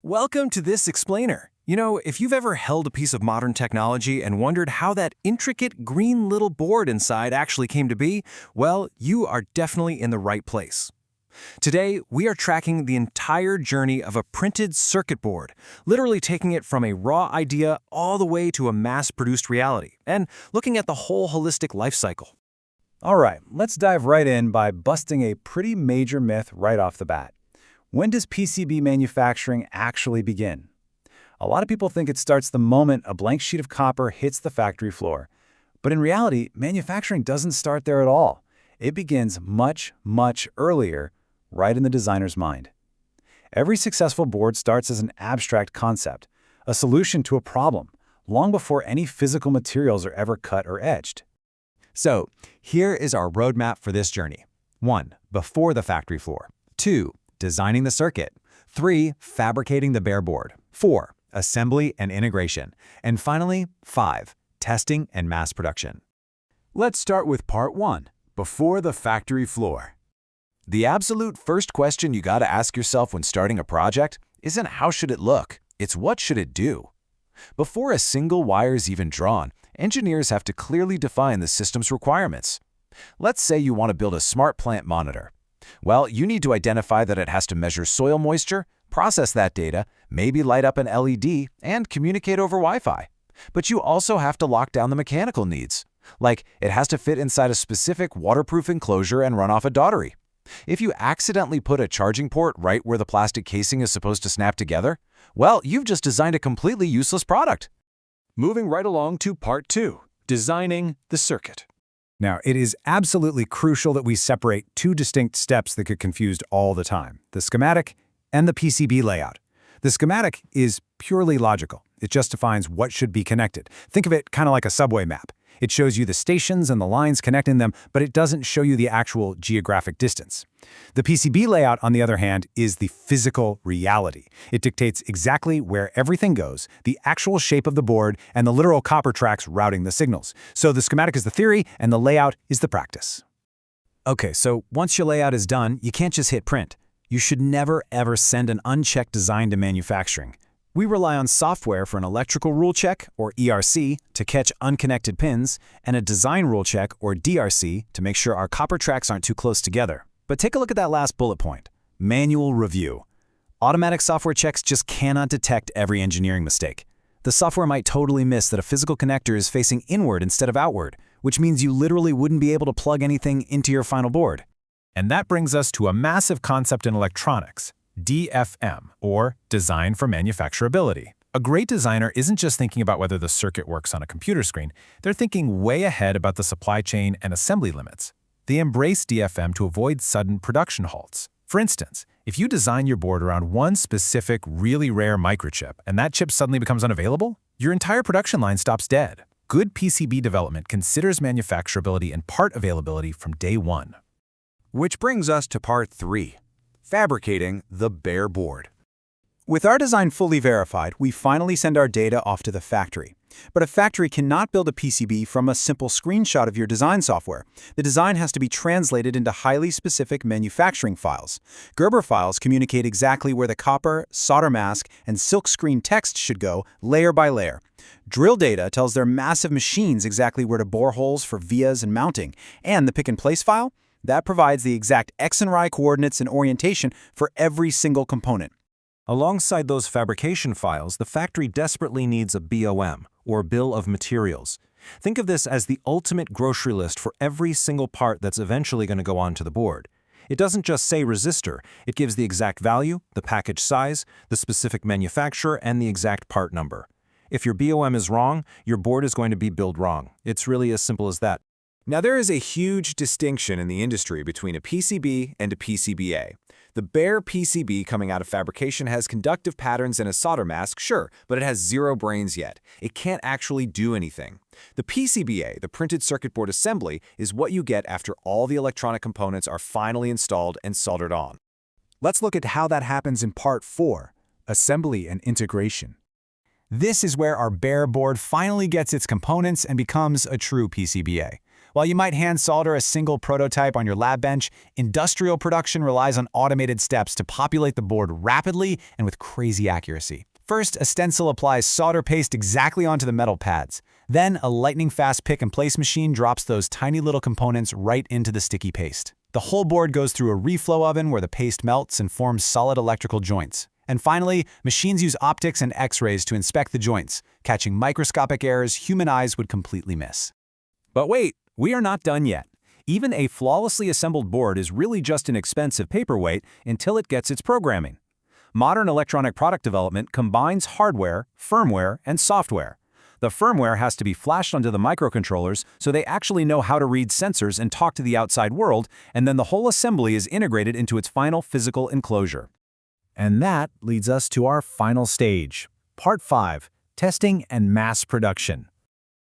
Welcome to this explainer. You know, if you've ever held a piece of modern technology and wondered how that intricate green little board inside actually came to be, well, you are definitely in the right place. Today, we are tracking the entire journey of a printed circuit board, literally taking it from a raw idea all the way to a mass-produced reality, and looking at the whole holistic life cycle. All right, let's dive right in by busting a pretty major myth right off the bat. When does PCB manufacturing actually begin? A lot of people think it starts the moment a blank sheet of copper hits the factory floor. But in reality, manufacturing doesn't start there at all. It begins much, much earlier, right in the designer's mind. Every successful board starts as an abstract concept, a solution to a problem, long before any physical materials are ever cut or etched. So, here is our roadmap for this journey. 1. Before the factory floor. 2. Designing the circuit. 3. Fabricating the bare board. 4. Assembly and integration. And finally, 5. Testing and mass production. Let's start with part 1, before the factory floor. The absolute first question you gotta ask yourself when starting a project isn't how should it look, it's what should it do. Before a single wire is even drawn, engineers have to clearly define the system's requirements. Let's say you want to build a smart plant monitor. Well, you need to identify that it has to measure soil moisture, process that data, maybe light up an LED, and communicate over Wi-Fi. But you also have to lock down the mechanical needs. Like, it has to fit inside a specific waterproof enclosure and run off a dottery. If you accidentally put a charging port right where the plastic casing is supposed to snap together, well, you've just designed a completely useless product. Moving right along to part 2, designing the circuit. Now, it is absolutely crucial that we separate two distinct steps that get confused all the time: the schematic and the PCB layout. The schematic is purely logical. It just defines what should be connected. Think of it kind of like a subway map. It shows you the stations and the lines connecting them, but it doesn't show you the actual geographic distance. The PCB layout, on the other hand, is the physical reality. It dictates exactly where everything goes, the actual shape of the board, and the literal copper tracks routing the signals. So the schematic is the theory, and the layout is the practice. Okay, so once your layout is done, you can't just hit print. You should never, ever send an unchecked design to manufacturing. We rely on software for an electrical rule check, or ERC, to catch unconnected pins, and a design rule check, or DRC, to make sure our copper tracks aren't too close together. But take a look at that last bullet point: manual review. Automatic software checks just cannot detect every engineering mistake. The software might totally miss that a physical connector is facing inward instead of outward, which means you literally wouldn't be able to plug anything into your final board. And that brings us to a massive concept in electronics: DFM, or Design for Manufacturability. A great designer isn't just thinking about whether the circuit works on a computer screen, they're thinking way ahead about the supply chain and assembly limits. They embrace DFM to avoid sudden production halts. For instance, if you design your board around one specific, really rare microchip, and that chip suddenly becomes unavailable, your entire production line stops dead. Good PCB development considers manufacturability and part availability from day one. Which brings us to part 3. Fabricating the bare board. With our design fully verified, we finally send our data off to the factory. But a factory cannot build a PCB from a simple screenshot of your design software. The design has to be translated into highly specific manufacturing files. Gerber files communicate exactly where the copper, solder mask, and silkscreen text should go, layer by layer. Drill data tells their massive machines exactly where to bore holes for vias and mounting. And the pick-and-place file? That provides the exact X and Y coordinates and orientation for every single component. Alongside those fabrication files, the factory desperately needs a BOM, or Bill of Materials. Think of this as the ultimate grocery list for every single part that's eventually going to go onto the board. It doesn't just say resistor, it gives the exact value, the package size, the specific manufacturer, and the exact part number. If your BOM is wrong, your board is going to be built wrong. It's really as simple as that. Now, there is a huge distinction in the industry between a PCB and a PCBA. The bare PCB coming out of fabrication has conductive patterns and a solder mask, sure, but it has zero brains yet. It can't actually do anything. The PCBA, the printed circuit board assembly, is what you get after all the electronic components are finally installed and soldered on. Let's look at how that happens in part 4, assembly and integration. This is where our bare board finally gets its components and becomes a true PCBA. While you might hand solder a single prototype on your lab bench, industrial production relies on automated steps to populate the board rapidly and with crazy accuracy. First, a stencil applies solder paste exactly onto the metal pads. Then, a lightning-fast pick-and-place machine drops those tiny little components right into the sticky paste. The whole board goes through a reflow oven where the paste melts and forms solid electrical joints. And finally, machines use optics and X-rays to inspect the joints, catching microscopic errors human eyes would completely miss. But wait, we are not done yet. Even a flawlessly assembled board is really just an expensive paperweight until it gets its programming. Modern electronic product development combines hardware, firmware, and software. The firmware has to be flashed onto the microcontrollers so they actually know how to read sensors and talk to the outside world, and then the whole assembly is integrated into its final physical enclosure. And that leads us to our final stage, Part 5, Testing and Mass Production.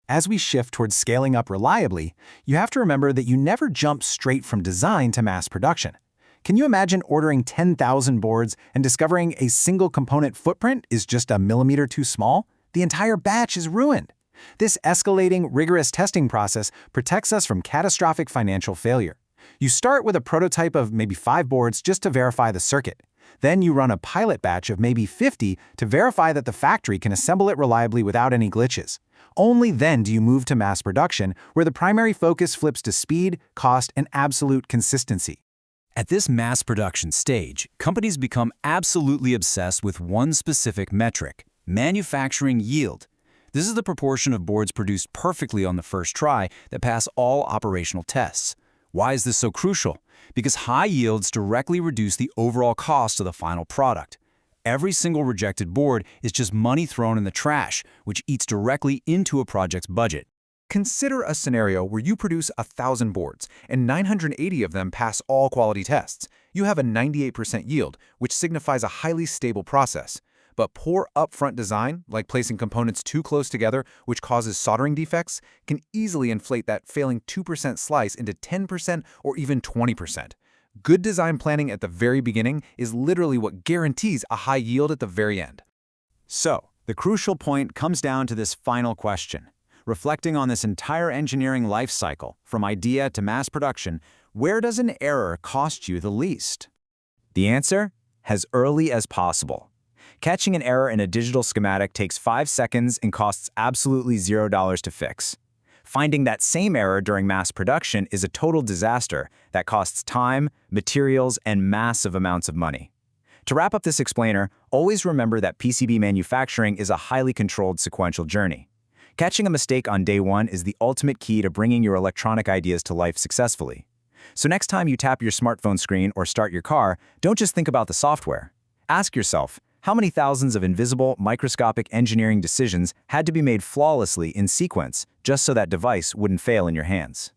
As we shift towards scaling up reliably, you have to remember that you never jump straight from design to mass production. Can you imagine ordering 10,000 boards and discovering a single component footprint is just a millimeter too small? The entire batch is ruined. This escalating, rigorous testing process protects us from catastrophic financial failure. You start with a prototype of maybe 5 boards just to verify the circuit. Then you run a pilot batch of maybe 50 to verify that the factory can assemble it reliably without any glitches. Only then do you move to mass production, where the primary focus flips to speed, cost, and absolute consistency. At this mass production stage, companies become absolutely obsessed with one specific metric: manufacturing yield. This is the proportion of boards produced perfectly on the first try that pass all operational tests. Why is this so crucial? Because high yields directly reduce the overall cost of the final product. Every single rejected board is just money thrown in the trash, which eats directly into a project's budget. Consider a scenario where you produce 1,000 boards and 980 of them pass all quality tests. You have a 98% yield, which signifies a highly stable process. But poor upfront design, like placing components too close together, which causes soldering defects, can easily inflate that failing 2% slice into 10% or even 20%. Good design planning at the very beginning is literally what guarantees a high yield at the very end. So, the crucial point comes down to this final question. Reflecting on this entire engineering life cycle, from idea to mass production, where does an error cost you the least? The answer? As early as possible. Catching an error in a digital schematic takes 5 seconds and costs absolutely $0 to fix. Finding that same error during mass production is a total disaster that costs time, materials, and massive amounts of money. To wrap up this explainer, always remember that PCB manufacturing is a highly controlled sequential journey. Catching a mistake on day one is the ultimate key to bringing your electronic ideas to life successfully. So next time you tap your smartphone screen or start your car, don't just think about the software. Ask yourself, how many thousands of invisible, microscopic engineering decisions had to be made flawlessly in sequence just so that device wouldn't fail in your hands?